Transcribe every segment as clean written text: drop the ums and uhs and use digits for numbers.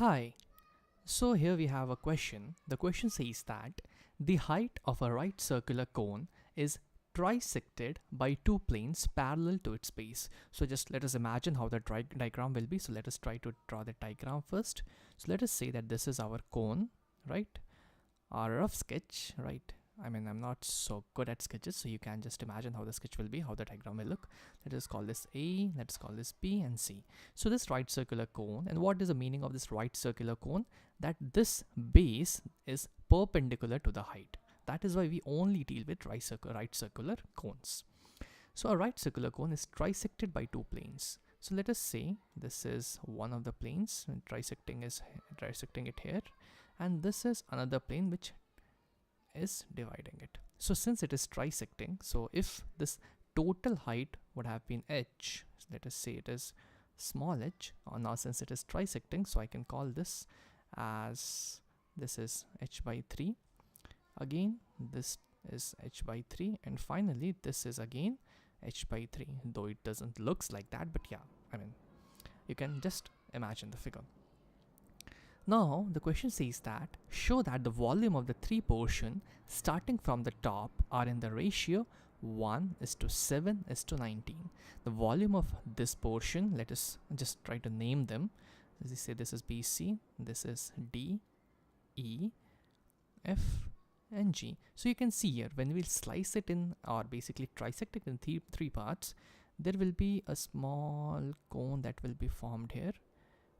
Hi, so here we have a question. The question says that the height of a right circular cone is trisected by two planes parallel to its base. So just let us imagine how the diagram will be. So let us try to draw the diagram first. So let us say that this is our cone, right? Our rough sketch, right? I'm not so good at sketches, so you can just imagine how the sketch will be, how the diagram will look. Let us call this A, let's call this B and C. So this right circular cone, and what is the meaning of this right circular cone? That this base is perpendicular to the height. That is why we only deal with right circular cones. So a right circular cone is trisected by two planes. So let us say this is one of the planes, and trisecting it here, and this is another plane which is dividing it. So since it is trisecting, so if this total height would have been h, let us say it is small h, or now since it is trisecting, so I can call this as, this is h by 3, again this is h by 3, and finally this is again h by 3, though it doesn't looks like that, but yeah, you can just imagine the figure. Now the question says that show that the volume of the three portion starting from the top are in the ratio 1:7:19. The volume of this portion, let us just try to name them. As I say, this is BC, this is D, E, F and G. So you can see here when we'll slice it in, or basically trisect it in three parts, there will be a small cone that will be formed here,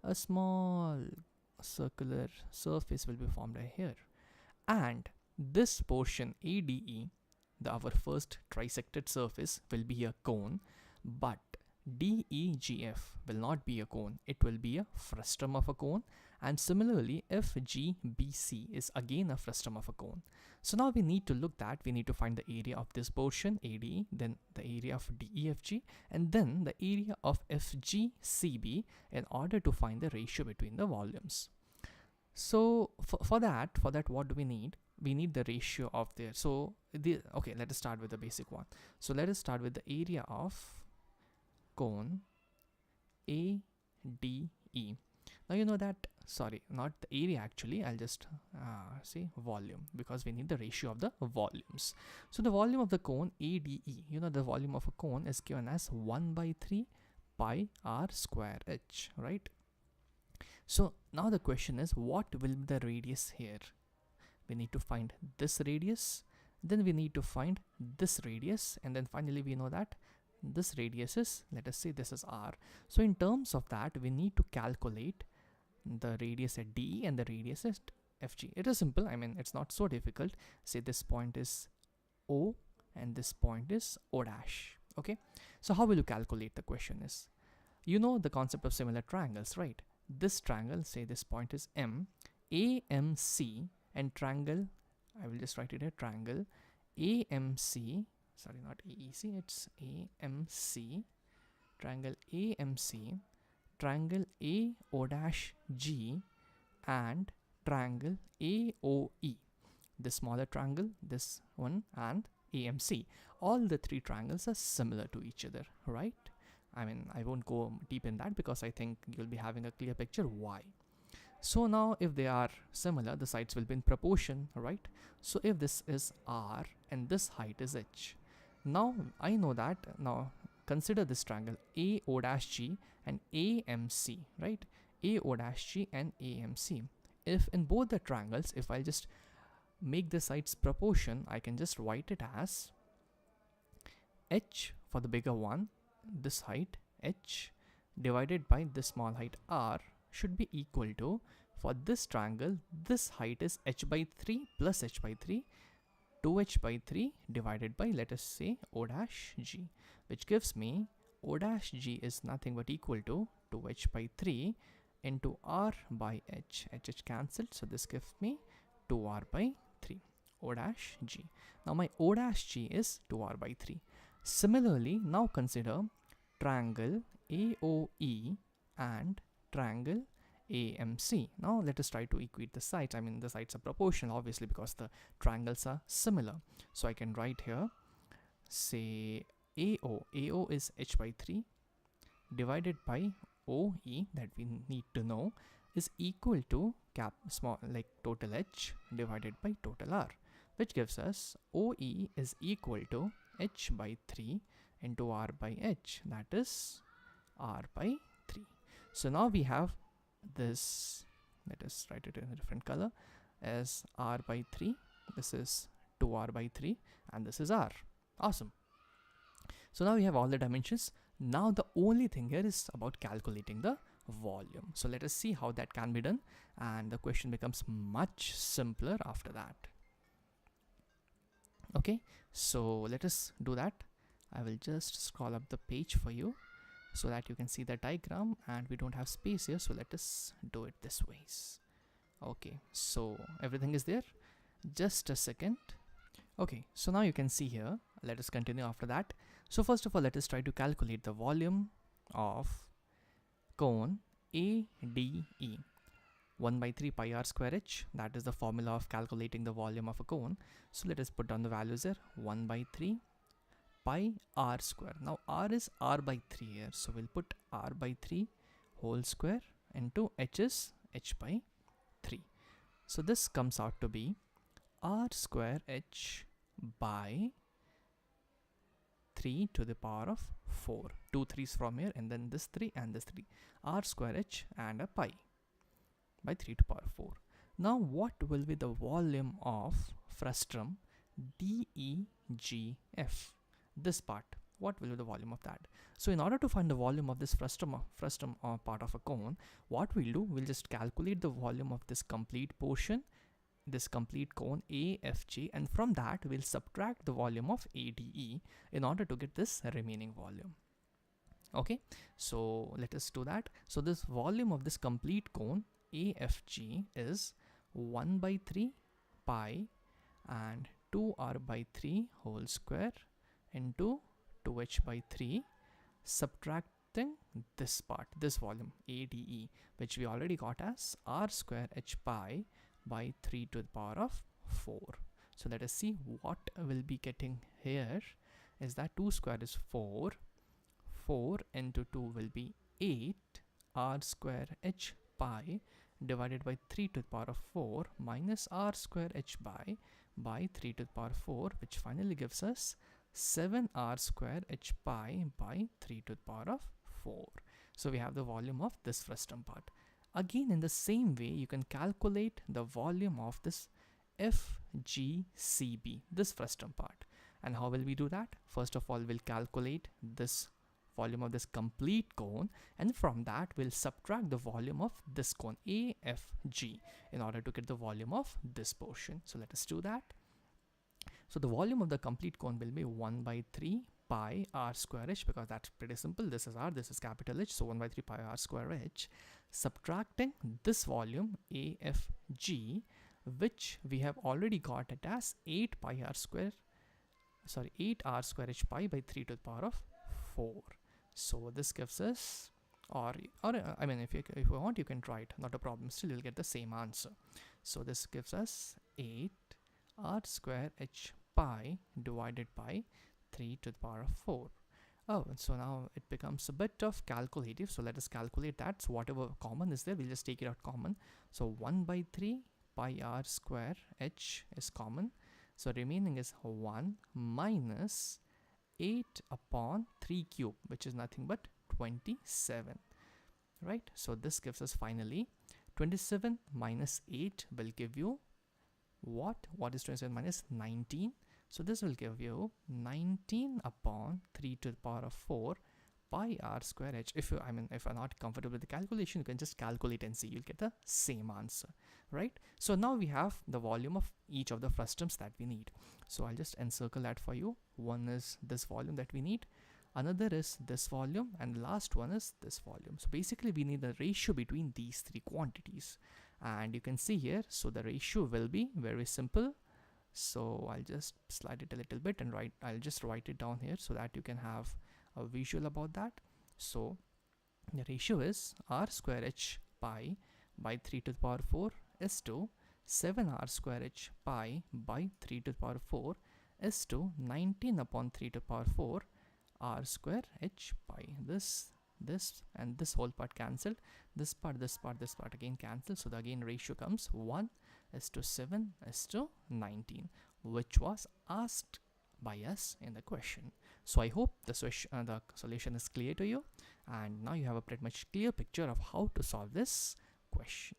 a small circular surface will be formed here, and this portion ADE, our first trisected surface, will be a cone, but DEGF will not be a cone, it will be a frustum of a cone, and similarly FGBC is again a frustum of a cone. So now we need to find the area of this portion ADE, then the area of DEFG, and then the area of FGCB in order to find the ratio between the volumes. So for that what do we need? We need the ratio of there. So okay, let us start with the basic one. So let us start with the area of cone ADE. Now you know that, sorry, not the area actually, I'll just say volume, because we need the ratio of the volumes. So the volume of the cone ADE, the volume of a cone is given as 1/3 pi r square h, right? So now the question is, what will be the radius here? We need to find this radius, then we need to find this radius, and then finally we know that this radius is, let us say this is r. So in terms of that, we need to calculate the radius at DE and the radius at FG. It is simple, it's not so difficult. Say this point is O and this point is O dash. Okay, so how will you calculate? The question is, you know the concept of similar triangles, right? This triangle, say this point is M, AMC, and triangle, I will just write it here, triangle AMC, sorry, not AEC, it's AMC, triangle AMC, triangle AO dash G, and triangle AOE. The smaller triangle, this one, and AMC. All the three triangles are similar to each other, right? I won't go deep in that because I think you'll be having a clear picture why. So now if they are similar, the sides will be in proportion, right? So if this is R and this height is H, now I know that. Now consider this triangle AO dash G and AMC, right? AO dash G and AMC. If in both the triangles, if I just make the sides proportion, I can just write it as H for the bigger one, this height H divided by this small height R should be equal to, for this triangle, this height is h by 3 plus h by 3, 2h by 3 divided by, let us say, O dash G, which gives me O dash G is nothing but equal to 2h by 3 into R by h. H cancelled, so this gives me 2R by 3, O dash G. Now my O dash G is 2R by 3. Similarly, now consider triangle AOE and triangle AMC. Now let us try to equate the sides. The sides are proportional obviously because the triangles are similar. So I can write here, say AO is h by 3 divided by OE, that we need to know, is equal to cap small like total H divided by total R, which gives us OE is equal to H by 3 into R by H, that is R by 3. So now we have this, let us write it in a different color, as R by 3. This is 2R by 3 and this is R. Awesome. So now we have all the dimensions. Now the only thing here is about calculating the volume. So let us see how that can be done, and the question becomes much simpler after that. Okay, so let us do that. I will just scroll up the page for you so that you can see the diagram, and we don't have space here, so let us do it this ways. Okay, so everything is there. Just a second. Okay, so now you can see here. Let us continue after that. So first of all, let us try to calculate the volume of cone ADE. 1 by 3 pi r square h, that is the formula of calculating the volume of a cone. So let us put down the values here. 1 by 3 pi r square. Now r is r by 3 here, so we'll put r by 3 whole square into h is h by 3. So this comes out to be r square h by 3 to the power of 4. 2 3's from here, and then this 3 and this 3. R square h and a pi by 3 to the power 4. Now what will be the volume of frustum DEGF? This part, what will be the volume of that? So in order to find the volume of this frustum part of a cone, what we'll do, we'll just calculate the volume of this complete portion, this complete cone AFG, and from that we'll subtract the volume of ADE in order to get this remaining volume. Okay, so let us do that. So this volume of this complete cone AFG is 1 by 3 pi and 2r by 3 whole square into 2h by 3, subtracting this part, this volume ADE, which we already got as r square h pi by 3 to the power of 4. So let us see what we'll be getting here. Is that 2 square is 4, 4 into 2 will be 8, r square h pi divided by 3 to the power of 4 minus r square h by 3 to the power 4, which finally gives us 7r square h pi by 3 to the power of 4. So we have the volume of this frustum part. Again, in the same way, you can calculate the volume of this FGCB, this frustum part. And how will we do that? First of all, we'll calculate this volume of this complete cone, and from that we'll subtract the volume of this cone AFG in order to get the volume of this portion. So let us do that. So the volume of the complete cone will be 1 by 3 pi r square h, because that's pretty simple. This is r, this is capital H, so 1 by 3 pi r square h, subtracting this volume AFG, which we have already got it as 8 r square h pi by 3 to the power of 4. So this gives us, or I mean, if you want, you can try it, not a problem. Still you'll get the same answer. So this gives us 8 r square h pi divided by 3 to the power of 4. Oh, so now it becomes a bit of calculative. So let us calculate that. So whatever common is there, we'll just take it out common. So 1 by 3 pi r square h is common. So remaining is 1 minus 8 upon 3 cube, which is nothing but 27. Right? So this gives us finally 27 minus 8 will give you what? What is 27 minus 19? So this will give you 19 upon 3 to the power of 4 pi r square h. If you're not comfortable with the calculation, you can just calculate and see. You'll get the same answer, right? So now we have the volume of each of the frustums that we need. So I'll just encircle that for you. One is this volume that we need, another is this volume, and the last one is this volume. So basically we need the ratio between these three quantities, and you can see here, so the ratio will be very simple. So I'll just slide it a little bit and I'll just write it down here so that you can have a visual about that. So the ratio is r square h pi by 3 to the power 4 is to 7r square h pi by 3 to the power 4 is to 19 upon 3 to the power 4 r square h pi. This this and this whole part cancelled, this part, this part, this part again cancelled. So the again ratio comes 1:7:19, which was asked by us in the question. So I hope the solution is clear to you, and now you have a pretty much clear picture of how to solve this question.